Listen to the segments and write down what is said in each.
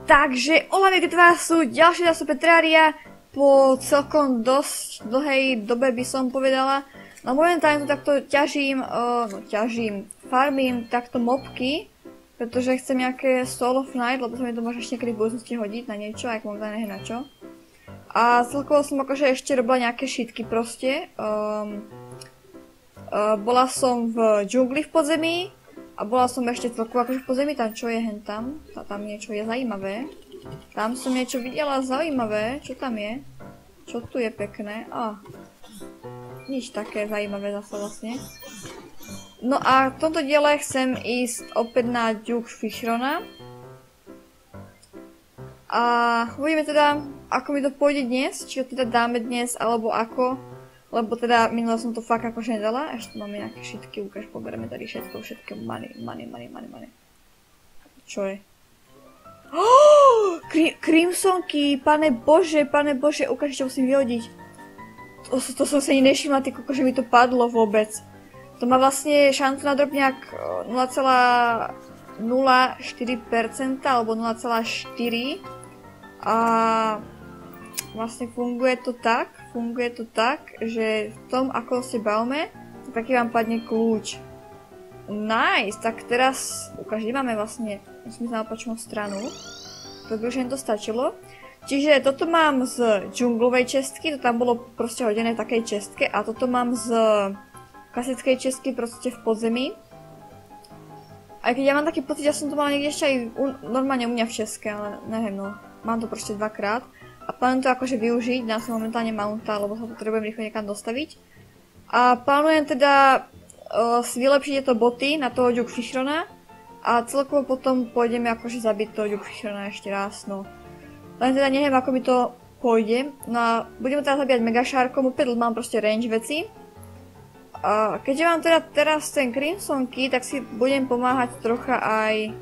Takže, hola mi vás sú ďalšie zase Terraria po celkom dosť dlhej dobe by som povedala. No momentálne tu takto farmím takto mobky, pretože chcem nejaké Soul of Night, lebo sa mi to môže ešte niekedy v budúcnosti hodiť na niečo, aj momentálne neviem na čo. A celkovo som akože ešte robila nejaké šitky proste. Bola som v džungli v podzemí. A bola som ešte celkovo akože v podzemí, tam čo je hen tam. Tam niečo je zaujímavé. Tam som niečo videla zaujímavé. Čo tam je? Čo tu je pekné? Nič také zaujímavé zase vlastne. No a v tomto diele chcem ísť opäť na Duke Fishrona. A uvidíme teda, ako mi to pôjde dnes. Či ho teda dáme dnes, alebo ako. Lebo teda minule som to fakt akože nedala. Ešte máme nejaké šitky, ukáž, poberieme tady všetko money. Čo je? Crimsonky, pane bože, ukáž, čo musím vyhodiť. To som sa ani nevšimla, ty koko, že mi to padlo vôbec. To má vlastne šancu na drop nejak 0,04% alebo 0,4%. A vlastne funguje to tak, že v tom, ako sa bavíme, taký vám padne kľúč. Nice, tak teraz ukáž, máme vlastne, musím ísť na opačnú stranu. To by už jen to stačilo. Čiže toto mám z džunglovej čestky, to tam bolo proste hodené v takej čestke a toto mám z klasickej čestky proste v podzemí. Aj keď ja mám taký pocit, že som to mala niekde ešte aj normálne u mňa v čestke, ale neviem no, mám to proste dvakrát. A plánujem to akože využiť, dám som momentálne mounta, lebo sa potrebujem rýchlo niekam dostaviť. A plánujem teda si vylepšiť tieto boty na toho Duke Fishrona. A celkovo potom pôjdeme akože zabiť toho Duke Fishrona ešte raz, no. Len teda neviem, ako mi to pôjde. No a budeme teda zabíjať Mega Sharkom, opäť mám proste range veci. A keďže mám teda teraz ten Crimson Key, tak si budem pomáhať trocha aj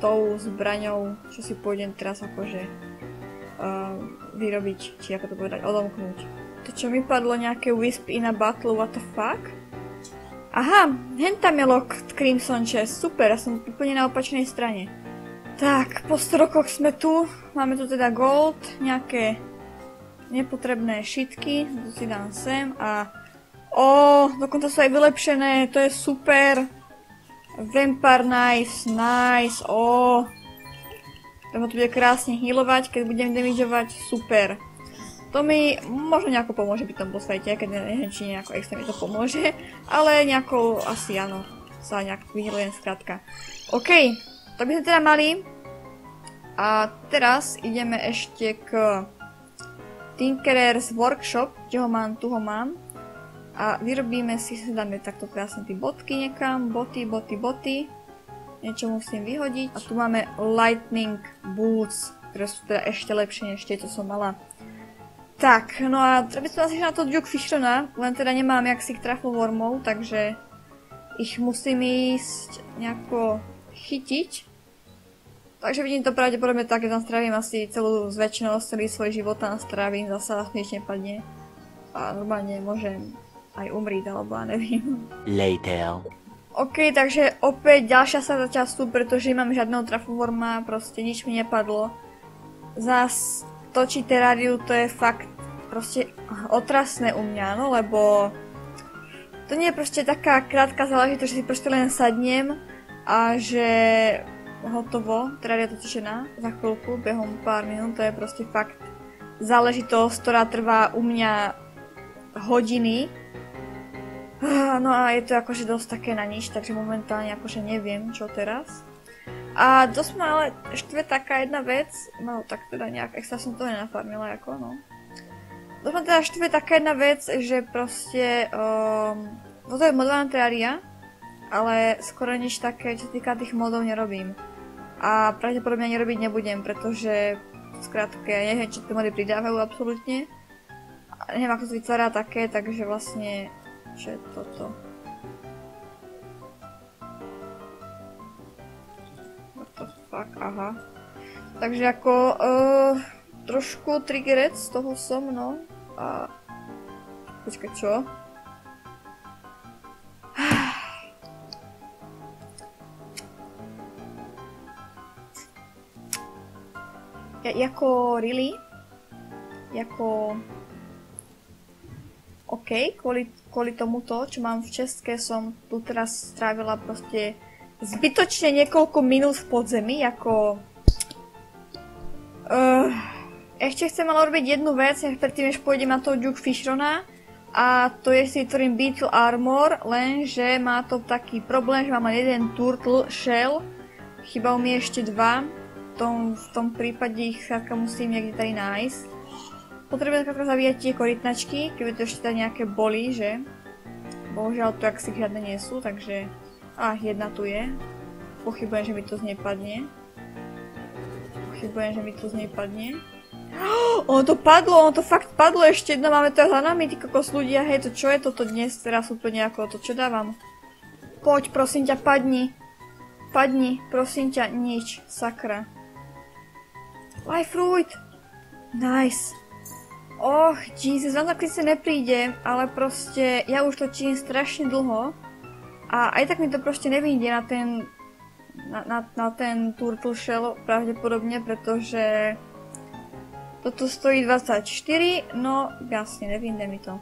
tou zbraňou, čo si pôjdem teraz akože vyrobiť, či ako to povedať, odomknúť. To čo mi padlo nejaké Wisp in a battle, what the fuck? Aha, hentam je locked Crimson Chest, super, ja som úplne na opačnej strane. Tak, po 100 rokoch sme tu, máme tu teda gold, nejaké nepotrebné šitky, to si dám sem a dokonca sú aj vylepšené, to je super. Vampire Knives, nice, Tomu to bude krásne healovať, keď budem damageovať, super. To mi možno nejako pomôže pri tom bossfighte, keď neviem, či nejako extra mi to pomôže, ale nejako asi áno, sa nejak vyhealujem skrátka. OK, to by sme teda mali. A teraz ideme ešte k Tinkerer's Workshop, kde ho mám, tu ho mám. A vyrobíme si, dáme takto krásne tie bodky niekam, boty. Niečo musím vyhodiť. A tu máme Lightning Boots, ktoré sú teda ešte lepšie než tie, čo som mala. Tak, no a treba som asi na to Duke Fishrona, len teda nemám jak si Truffle Wormov, takže ich musím ísť nejako chytiť. Takže vidím to pravdepodobne tak, že tam strávim asi celú zväčšenosť, celý svoj život tam strávim, zasa nič nepadne. A normálne môžem aj umrieť, alebo ja neviem. Later. OK, takže opäť ďalšia strata času, pretože nemám žiadneho Truffleworma, proste nič mi nepadlo. Zas točiť Terrariu, to je fakt proste otrasné u mňa, no lebo to nie je proste taká krátka záležitosť, že si proste len sadnem a že hotovo, Terraria točená za chvíľku, behom pár minút, to je proste fakt záležitosť, ktorá trvá u mňa hodiny. No a je to akože dosť také na nič, takže momentálne akože neviem, čo teraz. A dosť ma ale štve taká jedna vec, no tak teda nejak extra som to nenafarmila ako, no. Dosť ma teda štve taká jedna vec, že proste, toto je modovaná Terraria, ale skoro nič také, čo týka tých modov nerobím. A pravdepodobne ani robiť nebudem, pretože skrátka ja neviem, čo tie mody pridávajú absolútne. A neviem, ako to vytvára také, takže vlastne čo je toto? What the fuck, aha. Takže ako trošku triggerec z toho som, no. A počkaj, čo? Jako really? Jako... OK, kvôli tomuto, čo mám v České, som tu teraz strávila proste zbytočne niekoľko minút v podzemí, ako... Ešte chcem ale robiť jednu vec, predtým, než pôjdem na toho Duke Fishrona, a to je si vytvorím Beetle Armor, lenže má to taký problém, že mám len jeden Turtle Shell, chýbajú mi ešte dva, v tom prípade ich skrátka musím niekde tady nájsť. Potrebujem skrátka zabíjať tie korytnačky, keby to ešte tady nejaké boli, že? Bohužiaľ tu ak si žiadne nie sú, takže... jedna tu je. Pochybujem, že mi to z nej padne. Ono to padlo, ono to fakt padlo ešte jedno, máme to za nami, ty kokos ľudia, hej, to čo je toto dnes, teraz úplne ako to, čo dávam? Poď, prosím ťa, padni. Padni, prosím ťa, nič, sakra. Life fruit! Nice. Och, Jesus, vám tak si nepríde, ale proste, ja už to činím strašne dlho. A aj tak mi to proste nevyjde na ten Turtle Shell pravdepodobne, pretože toto stojí 24, no jasne, nevyjde mi to.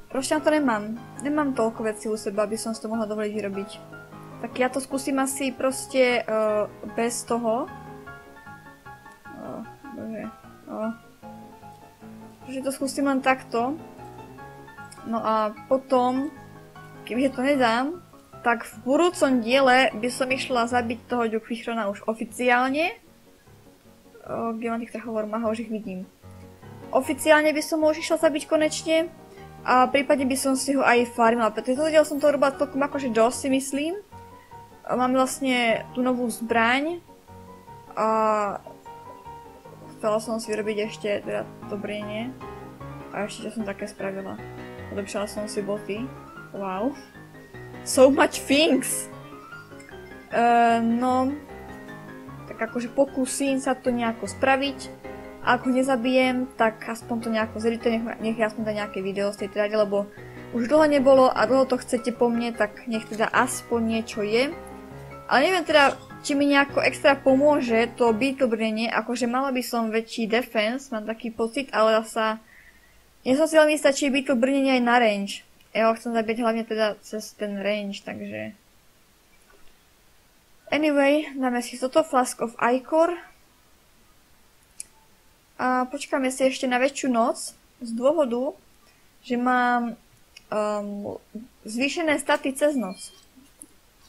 Proste na to nemám. Nemám toľko vecí u seba, aby som si to mohla dovoliť vyrobiť. Tak ja to skúsim asi proste bez toho. Takže to skúsim len takto. No a potom, kebyže to nedám, tak v budúcom diele by som išla zabiť toho Duke Fishrona už oficiálne. Kde mám tých trhovor? Aha, už ich vidím. Oficiálne by som ho už išla zabiť konečne. A prípadne by som si ho aj farmila, pretože toto diel som to robila celkom akože dosť, si myslím. Mám vlastne tú novú zbraň. A chcela som si vyrobiť ešte teda to brnenie. A ešte čo som také spravila. Odlepšala som si boty. Wow. So much things! No... Tak akože pokúsim sa to nejako spraviť. A ako nezabijem, tak aspoň to nejako zeditujem, nech aspoň dá nejaké video z tej tráde, lebo už dlho nebolo a dlho to chcete po mne, tak nech teda aspoň niečo je. Ale neviem teda, či mi nejako extra pomôže to Beetle brnenie, akože mala by som väčší defense, mám taký pocit, ale zasa... Nie som si veľmi istá, či je Beetle brnenie aj na range. Ja ho chcem zabíjať hlavne teda cez ten range, takže... Anyway, dáme si toto, Flask of Ichor. A počkáme si ešte na väčšiu noc, z dôvodu, že mám zvýšené staty cez noc.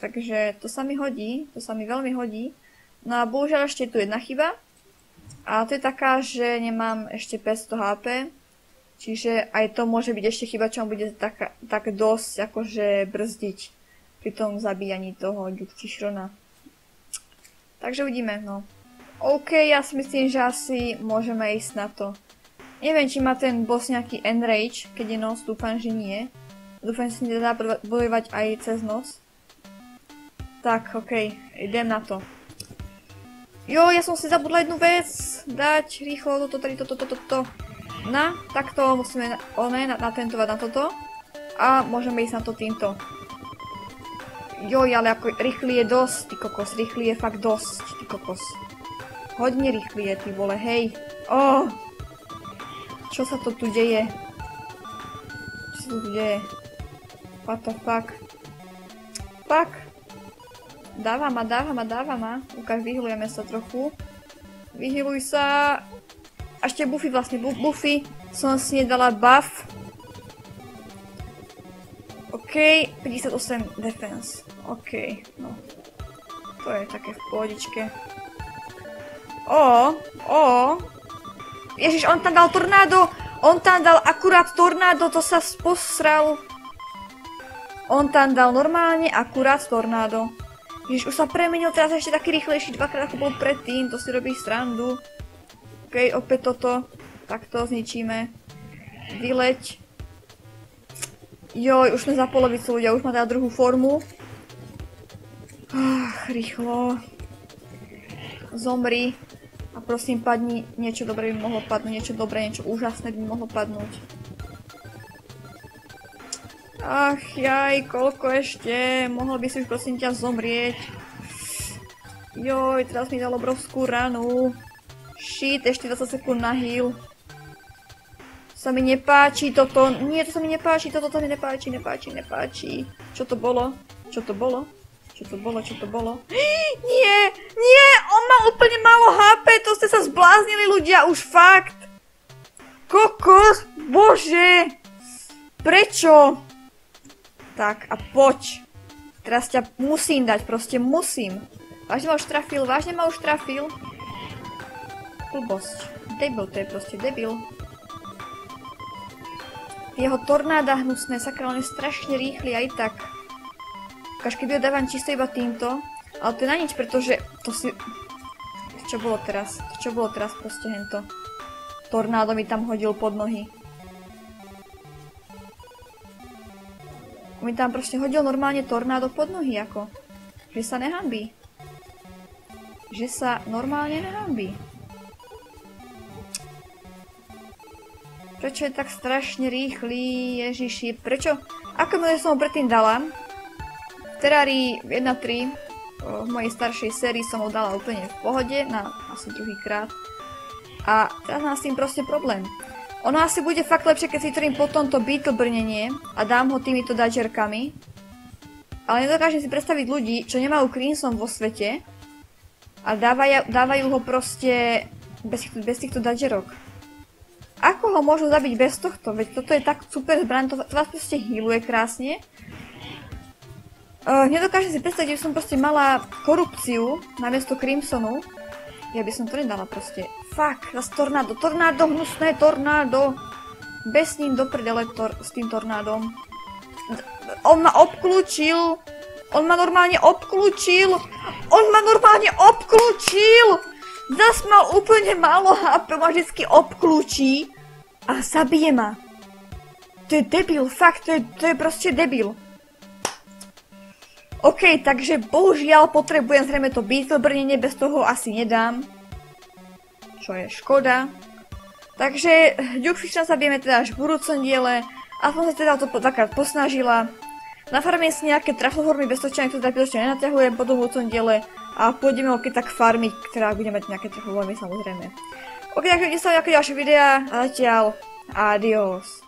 Takže to sa mi hodí, to sa mi veľmi hodí. No a bohužiaľ ešte tu jedna chyba. A to je taká, že nemám ešte 500 HP. Čiže aj to môže byť ešte chyba, čo ma bude tak dosť akože brzdiť pri tom zabíjaní toho Duke Fishrona. Takže uvidíme, no. OK, ja si myslím, že asi môžeme ísť na to. Neviem, či má ten boss nejaký enrage, keď je noc, dúfam, že nie. Dúfam, že si nedá bojovať aj cez noc. Tak, OK, idem na to. Jo, ja som si zabudla jednu vec. Dať rýchlo toto. Na, takto musíme natentovať na toto. A môžeme ísť na to týmto. Joj, ale ako rýchly je dosť, ty kokos. Rýchly je fakt dosť, ty kokos. Hodne rýchly je, ty vole, hej. Čo sa to tu deje? What the fuck? Fuck. Dáva ma. Ukáž, vyhylujeme sa trochu. Vyhyluj sa. A ešte Buffy vlastne. Buffy som si nedala buff. OK, 58 defense. OK, no. To je také v pohodičke. Ježiš, on tam dal tornádo! On tam dal akurát tornádo, to sa posral. On tam dal normálne akurát tornádo. Ježiš, už sa premenil teraz ešte taký rýchlejší, dvakrát ako bol predtým, to si robí srandu. OK, opäť toto. Takto zničíme. Vyleď. Joj, už sme za polovicu ľudia, už má teda druhú formu. Rýchlo. Zomri. A prosím, padni. Niečo dobré by mohlo padnúť, niečo dobré, niečo úžasné by mohlo padnúť. Ach, jaj, koľko ešte? Mohol by si už prosím ťa zomrieť. Joj, teraz mi dal obrovskú ranu. Shit, ešte 20 sekúnd na heal. Sa mi nepáči toto. Nie, to sa mi nepáči, toto sa mi nepáči. Čo to bolo? Nie, on má úplne málo HP, to ste sa zbláznili ľudia, už fakt. Kokos, bože. Prečo? Tak a poď. Teraz ťa musím dať, proste musím. Vážne ma už trafil. Blbosť. Debil, to je proste debil. Jeho tornáda hnusné, sakra, on je strašne rýchly aj tak. Ukáž, keď ho dávam čisto iba týmto. Ale to je na nič, pretože to si... Čo bolo teraz proste hento. Tornádo mi tam hodil pod nohy. Mi tam proste hodil normálne tornádo pod nohy, ako. Že sa nehanbí. Že sa normálne nehanbí. Prečo je tak strašne rýchly, ježiši, prečo? Ako som ho predtým dala? V Terrarii 1.3, v mojej staršej sérii som ho dala úplne v pohode, na asi druhýkrát. A teraz mám s tým proste problém. Ono asi bude fakt lepšie, keď si vytvorím potom to beetle brnenie a dám ho týmito dodgerkami. Ale nedokážem si predstaviť ľudí, čo nemajú crimson vo svete a dávajú ho proste bez týchto dodgerok. Ako ho môžu zabiť bez tohto? Veď toto je tak super zbraň, to vás proste healuje krásne. Nedokážem si predstaviť, že som proste mala korupciu namiesto crimsonu. Ja by som to nedala proste. Fuck, zase tornádo, hnusné tornádo. Bez ním do prdele s tým tornádom. On ma obklúčil. On ma normálne obklúčil. Zas mal úplne málo HP, ma vždycky obklúčí a zabije ma. To je debil, fakt, to je proste debil. OK, takže bohužiaľ potrebujem zrejme to beetle brnenie, bez toho asi nedám. Čo je škoda. Takže Dukefish sa vieme teda až v budúcom diele. A som sa teda to dvakrát posnažila. Nafarmím si nejaké trafoformy, bez toho, čo to teda ešte nenaťahujem po budúcom diele. A pôjdeme opäť tak farmiť, ktorá budeme mať nejaké trafoformy samozrejme. OK, takže vidíte sa nejaké ďalšie videá. A zatiaľ, adios.